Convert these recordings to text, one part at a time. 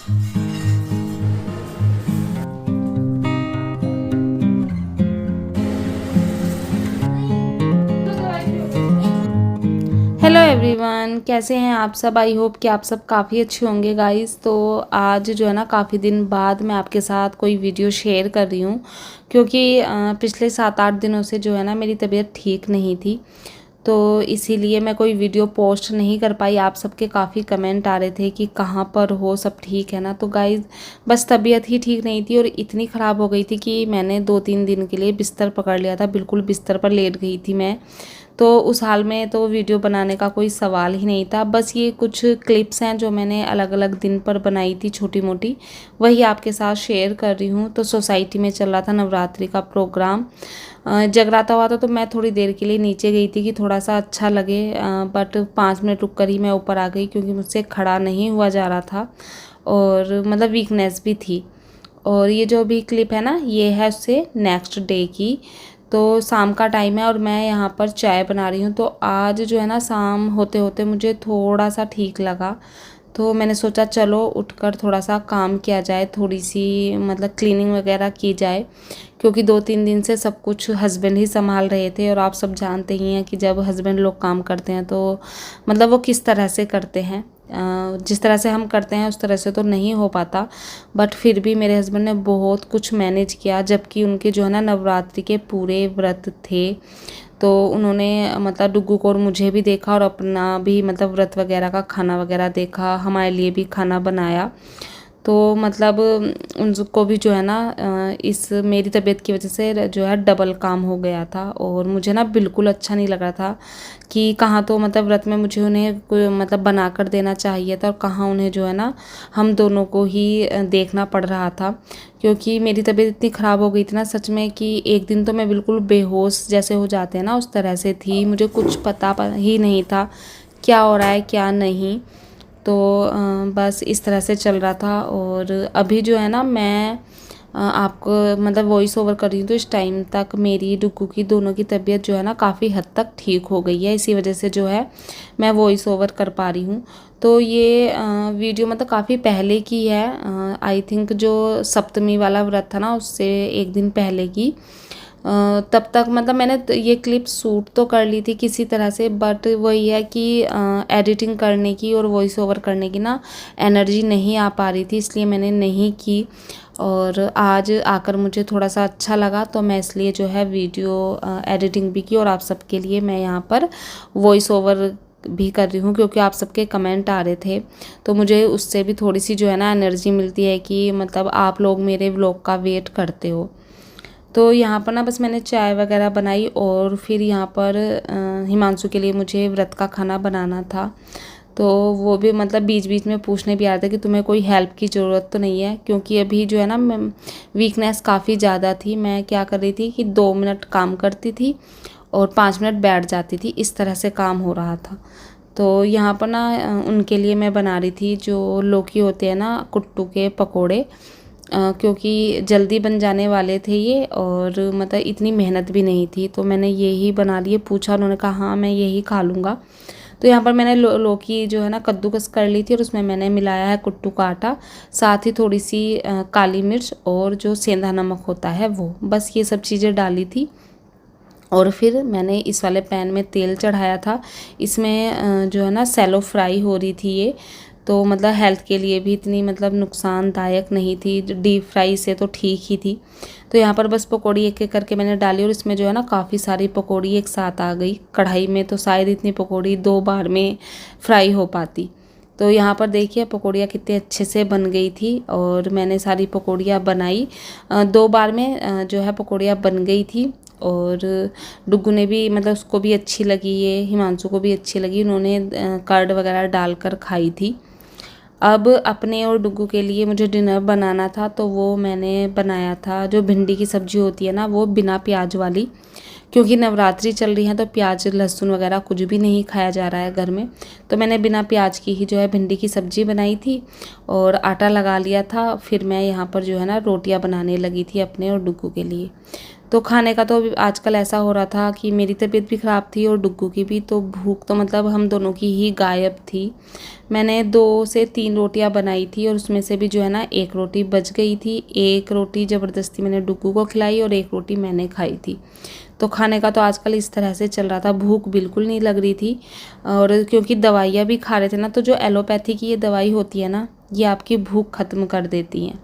Hello everyone, कैसे हैं आप सब। आई होप कि आप सब काफ़ी अच्छे होंगे गाइस। तो आज जो है ना काफ़ी दिन बाद मैं आपके साथ कोई वीडियो शेयर कर रही हूँ, क्योंकि पिछले 7-8 दिनों से जो है ना मेरी तबीयत ठीक नहीं थी। तो इसीलिए मैं कोई वीडियो पोस्ट नहीं कर पाई। आप सबके काफ़ी कमेंट आ रहे थे कि कहाँ पर हो, सब ठीक है ना। तो गाइस बस तबीयत ही ठीक नहीं थी और इतनी ख़राब हो गई थी कि मैंने 2-3 दिन के लिए बिस्तर पकड़ लिया था। बिल्कुल बिस्तर पर लेट गई थी मैं। तो उस हाल में तो वीडियो बनाने का कोई सवाल ही नहीं था। बस ये कुछ क्लिप्स हैं जो मैंने अलग अलग दिन पर बनाई थी, छोटी मोटी, वही आपके साथ शेयर कर रही हूँ। तो सोसाइटी में चल रहा था नवरात्रि का प्रोग्राम, जगराता हुआ था। तो मैं थोड़ी देर के लिए नीचे गई थी कि थोड़ा सा अच्छा लगे, बट 5 मिनट रुक कर ही मैं ऊपर आ गई, क्योंकि मुझसे खड़ा नहीं हुआ जा रहा था और मतलब वीकनेस भी थी। और ये जो भी क्लिप है ना, ये है उससे नेक्स्ट डे की। तो शाम का टाइम है और मैं यहाँ पर चाय बना रही हूँ। तो आज जो है ना शाम होते होते मुझे थोड़ा सा ठीक लगा। तो मैंने सोचा चलो उठकर थोड़ा सा काम किया जाए, थोड़ी सी मतलब क्लीनिंग वगैरह की जाए, क्योंकि 2-3 दिन से सब कुछ हस्बैंड ही संभाल रहे थे। और आप सब जानते ही हैं कि जब हस्बैंड लोग काम करते हैं तो मतलब वो किस तरह से करते हैं। जिस तरह से हम करते हैं उस तरह से तो नहीं हो पाता, बट फिर भी मेरे हस्बैंड ने बहुत कुछ मैनेज किया, जबकि उनके जो है ना नवरात्रि के पूरे व्रत थे। तो उन्होंने मतलब डुग्गू को और मुझे भी देखा और अपना भी मतलब व्रत वगैरह का खाना वगैरह देखा, हमारे लिए भी खाना बनाया। तो मतलब उनको भी जो है ना इस मेरी तबीयत की वजह से जो है डबल काम हो गया था। और मुझे ना बिल्कुल अच्छा नहीं लग रहा था कि कहाँ तो मतलब व्रत में मुझे उन्हें कोई मतलब बना कर देना चाहिए था और कहाँ उन्हें जो है ना हम दोनों को ही देखना पड़ रहा था। क्योंकि मेरी तबीयत इतनी ख़राब हो गई थी ना सच में, कि एक दिन तो मैं बिल्कुल बेहोश जैसे हो जाते हैं ना, उस तरह से थी। मुझे कुछ पता ही नहीं था क्या हो रहा है क्या नहीं। तो बस इस तरह से चल रहा था। और अभी जो है ना मैं आपको मतलब वॉइस ओवर कर रही हूँ, तो इस टाइम तक मेरी डुग्गू की दोनों की तबीयत जो है ना काफ़ी हद तक ठीक हो गई है। इसी वजह से जो है मैं वॉइस ओवर कर पा रही हूँ। तो ये वीडियो मतलब काफ़ी पहले की है, आई थिंक जो सप्तमी वाला व्रत था ना उससे एक दिन पहले की। तब तक मतलब मैंने ये क्लिप शूट तो कर ली थी किसी तरह से, बट वही है कि एडिटिंग करने की और वॉइस ओवर करने की ना एनर्जी नहीं आ पा रही थी, इसलिए मैंने नहीं की। और आज आकर मुझे थोड़ा सा अच्छा लगा, तो मैं इसलिए जो है वीडियो एडिटिंग भी की और आप सबके लिए मैं यहाँ पर वॉइस ओवर भी कर रही हूँ, क्योंकि आप सबके कमेंट आ रहे थे। तो मुझे उससे भी थोड़ी सी जो है ना एनर्जी मिलती है कि मतलब आप लोग मेरे व्लॉग का वेट करते हो। तो यहाँ पर ना बस मैंने चाय वगैरह बनाई और फिर यहाँ पर हिमांशु के लिए मुझे व्रत का खाना बनाना था। तो वो भी मतलब बीच बीच में पूछने भी आ रहा था कि तुम्हें कोई हेल्प की ज़रूरत तो नहीं है, क्योंकि अभी जो है ना वीकनेस काफ़ी ज़्यादा थी। मैं क्या कर रही थी कि 2 मिनट काम करती थी और 5 मिनट बैठ जाती थी, इस तरह से काम हो रहा था। तो यहाँ पर ना उनके लिए मैं बना रही थी जो लौकी होते हैं ना, कुट्टू के पकोड़े, क्योंकि जल्दी बन जाने वाले थे ये और मतलब इतनी मेहनत भी नहीं थी। तो मैंने यही बना लिए, पूछा उन्होंने कहा हाँ मैं यही खा लूँगा। तो यहाँ पर मैंने लौकी जो है ना कद्दूकस कर ली थी और उसमें मैंने मिलाया है कुट्टू का आटा, साथ ही थोड़ी सी काली मिर्च और जो सेंधा नमक होता है वो, बस ये सब चीज़ें डाली थी। और फिर मैंने इस वाले पैन में तेल चढ़ाया था। इसमें जो है ना सैलो फ्राई हो रही थी ये, तो मतलब हेल्थ के लिए भी इतनी मतलब नुकसानदायक नहीं थी, डीप फ्राई से तो ठीक ही थी। तो यहाँ पर बस पकौड़ी एक एक करके मैंने डाली और इसमें जो है ना काफ़ी सारी पकौड़ी एक साथ आ गई। कढ़ाई में तो शायद इतनी पकौड़ी 2 बार में फ्राई हो पाती। तो यहाँ पर देखिए पकौड़ियाँ कितने अच्छे से बन गई थी और मैंने सारी पकौड़ियाँ बनाई। 2 बार में जो है पकौड़ियाँ बन गई थी। और डुग्गू ने भी मतलब उसको भी अच्छी लगी, ये हिमांशु को भी अच्छी लगी, उन्होंने कर्ड वगैरह डालकर खाई थी। अब अपने और डुग्गू के लिए मुझे डिनर बनाना था, तो वो मैंने बनाया था जो भिंडी की सब्ज़ी होती है ना, वो बिना प्याज वाली, क्योंकि नवरात्रि चल रही है तो प्याज लहसुन वगैरह कुछ भी नहीं खाया जा रहा है घर में। तो मैंने बिना प्याज की ही जो है भिंडी की सब्ज़ी बनाई थी और आटा लगा लिया था। फिर मैं यहाँ पर जो है ना रोटियाँ बनाने लगी थी अपने और डुग्गू के लिए। तो खाने का तो आजकल ऐसा हो रहा था कि मेरी तबीयत भी ख़राब थी और डुग्गू की भी, तो भूख तो मतलब हम दोनों की ही गायब थी। मैंने 2 से 3 रोटियां बनाई थी और उसमें से भी जो है ना 1 रोटी बच गई थी। 1 रोटी ज़बरदस्ती मैंने डुग्गू को खिलाई और 1 रोटी मैंने खाई थी। तो खाने का तो आजकल इस तरह से चल रहा था, भूख बिल्कुल नहीं लग रही थी। और क्योंकि दवाइयाँ भी खा रहे थे ना, तो जो एलोपैथी की ये दवाई होती है ना, ये आपकी भूख ख़त्म कर देती हैं।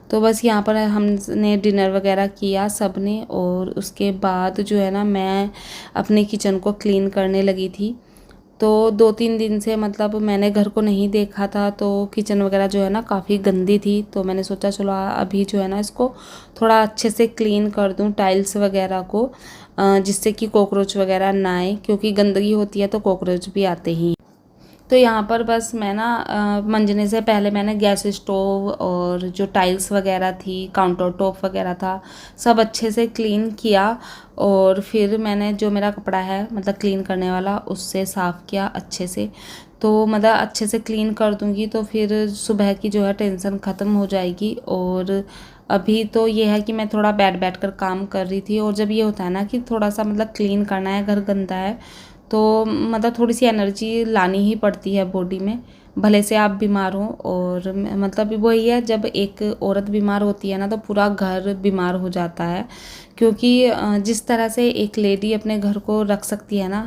तो बस यहाँ पर हमने डिनर वगैरह किया सब ने, और उसके बाद जो है ना मैं अपने किचन को क्लीन करने लगी थी। तो 2-3 दिन से मतलब मैंने घर को नहीं देखा था, तो किचन वगैरह जो है ना काफ़ी गंदी थी। तो मैंने सोचा चलो अभी जो है ना इसको थोड़ा अच्छे से क्लीन कर दूं, टाइल्स वगैरह को, जिससे कि कॉकरोच वगैरह ना आए, क्योंकि गंदगी होती है तो कॉकरोच भी आते ही। तो यहाँ पर बस मैं ना मंजने से पहले मैंने गैस स्टोव और जो टाइल्स वगैरह थी, काउंटर टॉप वगैरह था, सब अच्छे से क्लीन किया। और फिर मैंने जो मेरा कपड़ा है मतलब क्लीन करने वाला, उससे साफ़ किया अच्छे से। तो मतलब अच्छे से क्लीन कर दूँगी तो फिर सुबह की जो है टेंशन ख़त्म हो जाएगी। और अभी तो ये है कि मैं थोड़ा बैठ कर काम कर रही थी, और जब ये होता है ना कि थोड़ा सा मतलब क्लीन करना है, घर गंदा है, तो मतलब थोड़ी सी एनर्जी लानी ही पड़ती है बॉडी में, भले से आप बीमार हो। और मतलब वही है, जब एक औरत बीमार होती है ना तो पूरा घर बीमार हो जाता है। क्योंकि जिस तरह से एक लेडी अपने घर को रख सकती है ना,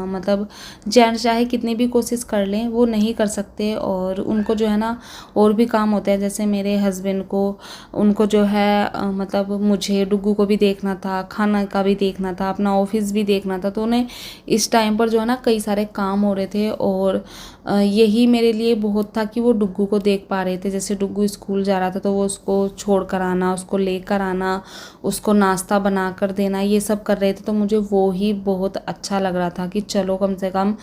मतलब जेंट्स चाहे कितनी भी कोशिश कर लें वो नहीं कर सकते। और उनको जो है ना और भी काम होते हैं, जैसे मेरे हस्बैंड को, उनको जो है मतलब मुझे डुग्गू को भी देखना था, खाना का भी देखना था, अपना ऑफिस भी देखना था। तो उन्हें इस टाइम पर जो है ना कई सारे काम हो रहे थे, और यही मेरे लिए बहुत था कि वो डुग्गू को देख पा रहे थे। जैसे डुग्गू स्कूल जा रहा था तो वो उसको छोड़ कर आना, उसको लेकर आना, उसको नाश्ता बना कर देना, ये सब कर रहे थे। तो मुझे वो ही बहुत अच्छा लग रहा था कि चलो कम से कम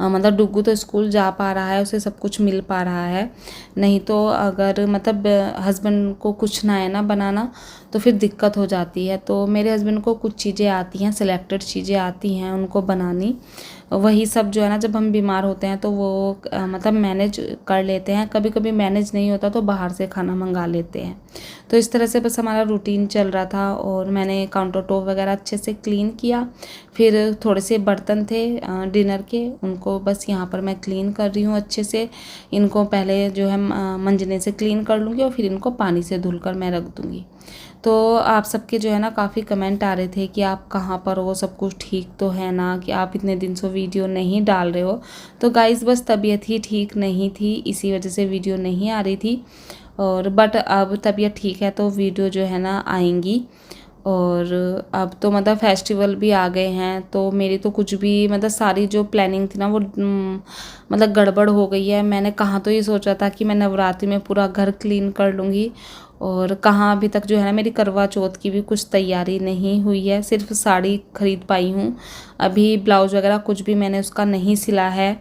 मतलब डुग्गू तो स्कूल जा पा रहा है, उसे सब कुछ मिल पा रहा है। नहीं तो अगर मतलब हस्बैंड को कुछ ना है ना बनाना तो फिर दिक्कत हो जाती है। तो मेरे हस्बैंड को कुछ चीज़ें आती हैं, सिलेक्टेड चीज़ें आती हैं उनको बनानी। वही सब जो है ना जब हम बीमार होते हैं तो वो मतलब मैनेज कर लेते हैं। कभी कभी मैनेज नहीं होता तो बाहर से खाना मंगा लेते हैं। तो इस तरह से बस हमारा रूटीन चल रहा था। और मैंने काउंटर टॉप वगैरह अच्छे से क्लीन किया। फिर थोड़े से बर्तन थे डिनर के, उनको बस यहाँ पर मैं क्लीन कर रही हूँ अच्छे से। इनको पहले जो है मंजने से क्लीन कर लूँगी और फिर इनको पानी से धुल कर मैं रख दूँगी। तो आप सबके जो है ना काफ़ी कमेंट आ रहे थे कि आप कहाँ पर हो, सब कुछ ठीक तो है ना, कि आप इतने दिन से वीडियो नहीं डाल रहे हो। तो गाइज़ बस तबीयत ही ठीक नहीं थी, इसी वजह से वीडियो नहीं आ रही थी। और बट अब तबीयत ठीक है तो वीडियो जो है ना आएंगी। और अब तो मतलब फेस्टिवल भी आ गए हैं, तो मेरी तो कुछ भी मतलब सारी जो प्लानिंग थी ना वो मतलब गड़बड़ हो गई है। मैंने कहाँ तो ये सोचा था कि मैं नवरात्रि में पूरा घर क्लीन कर लूँगी, और कहाँ अभी तक जो है ना मेरी करवा चौथ की भी कुछ तैयारी नहीं हुई है, सिर्फ साड़ी खरीद पाई हूँ। अभी ब्लाउज़ वगैरह कुछ भी मैंने उसका नहीं सिला है,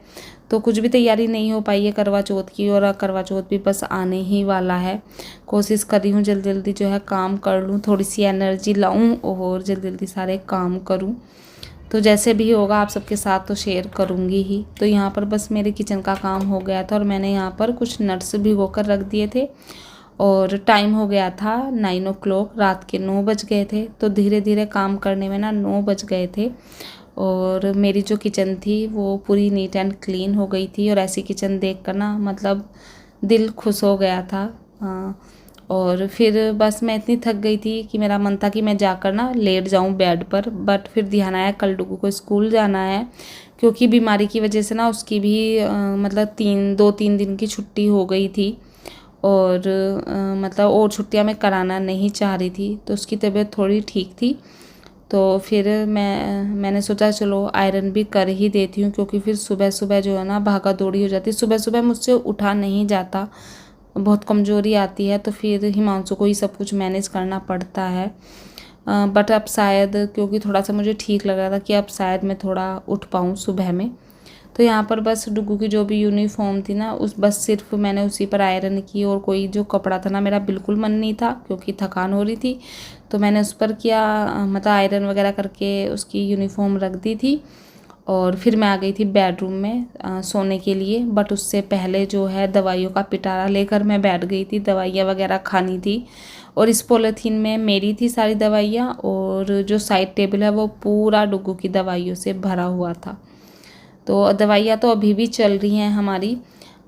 तो कुछ भी तैयारी नहीं हो पाई है करवा चौथ की। और करवा चौथ भी बस आने ही वाला है। कोशिश कर रही हूँ जल्दी जल्दी जो है काम कर लूँ, थोड़ी सी एनर्जी लाऊँ और जल्दी जल्दी सारे काम करूँ। तो जैसे भी होगा आप सबके साथ तो शेयर करूँगी ही। तो यहाँ पर बस मेरे किचन का काम हो गया था, और मैंने यहाँ पर कुछ नट्स भिगो कर रख दिए थे। और टाइम हो गया था 9 o'clock, रात के 9 बज गए थे। तो धीरे धीरे काम करने में ना 9 बज गए थे। और मेरी जो किचन थी वो पूरी नीट एंड क्लीन हो गई थी, और ऐसी किचन देख कर ना मतलब दिल खुश हो गया था। और फिर बस मैं इतनी थक गई थी कि मेरा मन था कि मैं जाकर ना लेट जाऊं बेड पर। बट फिर ध्यान आया कल डुगू को स्कूल जाना है, क्योंकि बीमारी की वजह से ना उसकी भी मतलब 2-3 दिन की छुट्टी हो गई थी। और मतलब और छुट्टियां मैं कराना नहीं चाह रही थी, तो उसकी तबीयत थोड़ी ठीक थी। तो फिर मैंने सोचा चलो आयरन भी कर ही देती हूँ, क्योंकि फिर सुबह सुबह जो है ना भागा दौड़ी हो जाती है, सुबह सुबह मुझसे उठा नहीं जाता, बहुत कमज़ोरी आती है। तो फिर हिमांशु को ही सब कुछ मैनेज करना पड़ता है। बट अब शायद क्योंकि थोड़ा सा मुझे ठीक लग रहा था कि अब शायद मैं थोड़ा उठ पाऊँ सुबह में। तो यहाँ पर बस डुग्गू की जो भी यूनिफॉर्म थी ना उस बस सिर्फ मैंने उसी पर आयरन की, और कोई जो कपड़ा था ना मेरा बिल्कुल मन नहीं था क्योंकि थकान हो रही थी। तो मैंने उस पर किया मतलब आयरन वगैरह करके उसकी यूनिफॉर्म रख दी थी। और फिर मैं आ गई थी बेडरूम में सोने के लिए। बट उससे पहले जो है दवाइयों का पिटारा लेकर मैं बैठ गई थी, दवाइयाँ वगैरह खानी थी। और इस पॉलीथीन में मेरी थी सारी दवाइयाँ, और जो साइड टेबल है वो पूरा डुग्गू की दवाइयों से भरा हुआ था। तो दवाइयाँ तो अभी भी चल रही हैं हमारी,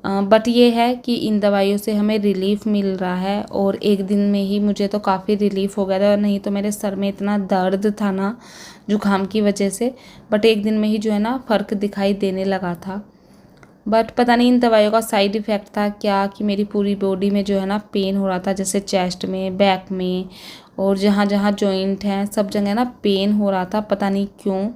बट ये है कि इन दवाइयों से हमें रिलीफ़ मिल रहा है। और एक दिन में ही मुझे तो काफ़ी रिलीफ़ हो गया था, और नहीं तो मेरे सर में इतना दर्द था ना जुकाम की वजह से। बट एक दिन में ही जो है ना फ़र्क दिखाई देने लगा था। बट पता नहीं इन दवाइयों का साइड इफ़ेक्ट था क्या, कि मेरी पूरी बॉडी में जो है ना पेन हो रहा था, जैसे चेस्ट में, बैक में, और जहाँ जहाँ जॉइंट हैं सब जगह ना पेन हो रहा था, पता नहीं क्यों।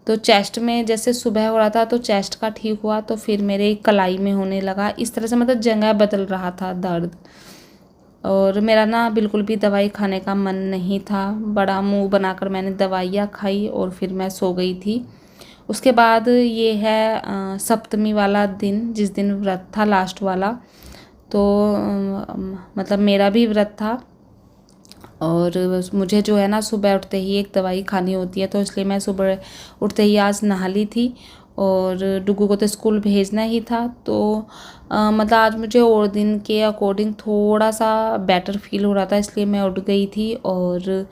तो चेस्ट में जैसे सुबह हो रहा था तो चेस्ट का ठीक हुआ, तो फिर मेरे कलाई में होने लगा। इस तरह से मतलब जगह बदल रहा था दर्द। और मेरा ना बिल्कुल भी दवाई खाने का मन नहीं था। बड़ा मुंह बनाकर मैंने दवाइयाँ खाई और फिर मैं सो गई थी। उसके बाद ये है सप्तमी वाला दिन, जिस दिन व्रत था लास्ट वाला। तो मतलब मेरा भी व्रत था, और मुझे जो है ना सुबह उठते ही एक दवाई खानी होती है, तो इसलिए मैं सुबह उठते ही आज नहा ली थी। और डुग्गू को तो स्कूल भेजना ही था, तो मतलब आज मुझे और दिन के अकॉर्डिंग थोड़ा सा बेटर फील हो रहा था, इसलिए मैं उठ गई थी। और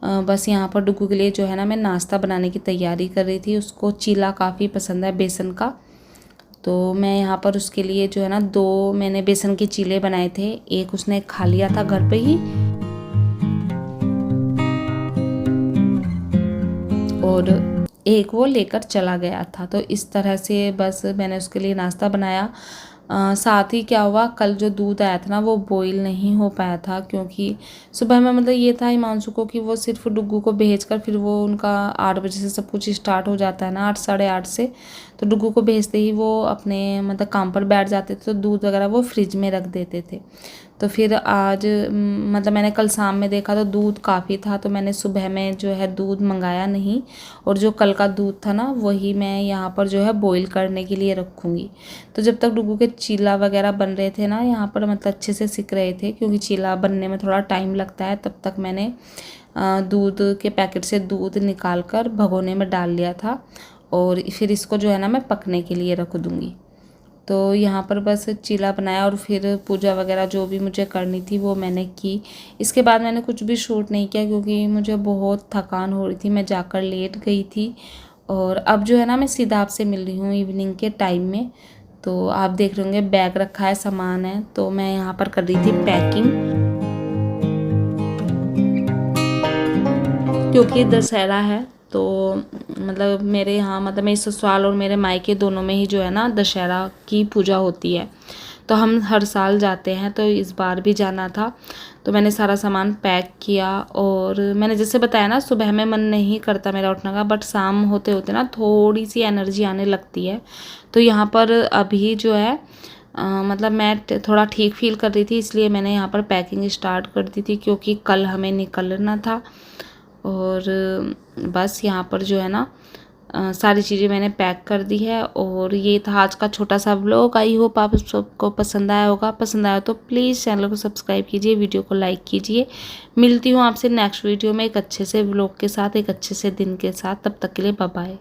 बस यहाँ पर डुग्गू के लिए जो है ना मैं नाश्ता बनाने की तैयारी कर रही थी। उसको चीला काफ़ी पसंद है बेसन का, तो मैं यहाँ पर उसके लिए जो है ना 2 मैंने बेसन के चीले बनाए थे। एक उसने खा लिया था घर पे ही, और एक वो लेकर चला गया था। तो इस तरह से बस मैंने उसके लिए नाश्ता बनाया। साथ ही क्या हुआ, कल जो दूध आया था ना वो बॉईल नहीं हो पाया था, क्योंकि सुबह में मतलब ये था हिमांशु को कि वो सिर्फ डुग्गू को भेजकर फिर वो उनका 8 बजे से सब कुछ स्टार्ट हो जाता है ना, 8 साढ़े 8 से। तो डुग्गू को भेजते ही वो अपने मतलब काम पर बैठ जाते थे, तो दूध वगैरह वो फ्रिज में रख देते थे। तो फिर आज मतलब मैंने कल शाम में देखा तो दूध काफ़ी था, तो मैंने सुबह में जो है दूध मंगाया नहीं, और जो कल का दूध था ना वही मैं यहाँ पर जो है बॉईल करने के लिए रखूँगी। तो जब तक डुग्गू के चीला वगैरह बन रहे थे ना यहाँ पर, मतलब अच्छे से सिक रहे थे, क्योंकि चीला बनने में थोड़ा टाइम लगता है, तब तक मैंने दूध के पैकेट से दूध निकाल कर भगोने में डाल लिया था। और फिर इसको जो है ना मैं पकने के लिए रख दूँगी। तो यहाँ पर बस चीला बनाया, और फिर पूजा वगैरह जो भी मुझे करनी थी वो मैंने की। इसके बाद मैंने कुछ भी शूट नहीं किया, क्योंकि मुझे बहुत थकान हो रही थी, मैं जाकर लेट गई थी। और अब जो है ना मैं सीधा आपसे मिल रही हूँ इवनिंग के टाइम में। तो आप देख रहे होंगे बैग रखा है, सामान है, तो मैं यहाँ पर कर रही थी पैकिंग, क्योंकि दशहरा है। तो मतलब मेरे यहाँ मतलब मेरे ससुराल और मेरे मायके दोनों में ही जो है ना दशहरा की पूजा होती है, तो हम हर साल जाते हैं, तो इस बार भी जाना था। तो मैंने सारा सामान पैक किया, और मैंने जैसे बताया ना सुबह में मन नहीं करता मेरा उठने का, बट शाम होते होते ना थोड़ी सी एनर्जी आने लगती है। तो यहाँ पर अभी जो है मतलब मैं थोड़ा ठीक फील कर रही थी, इसलिए मैंने यहाँ पर पैकिंग स्टार्ट कर दी थी, क्योंकि कल हमें निकलना था। और बस यहाँ पर जो है ना सारी चीज़ें मैंने पैक कर दी है। और ये था आज का छोटा सा व्लॉग। आई होप आप सबको पसंद आया होगा। पसंद आया तो प्लीज़ चैनल को सब्सक्राइब कीजिए, वीडियो को लाइक कीजिए। मिलती हूँ आपसे नेक्स्ट वीडियो में एक अच्छे से व्लॉग के साथ, एक अच्छे से दिन के साथ। तब तक के लिए बाय बाय।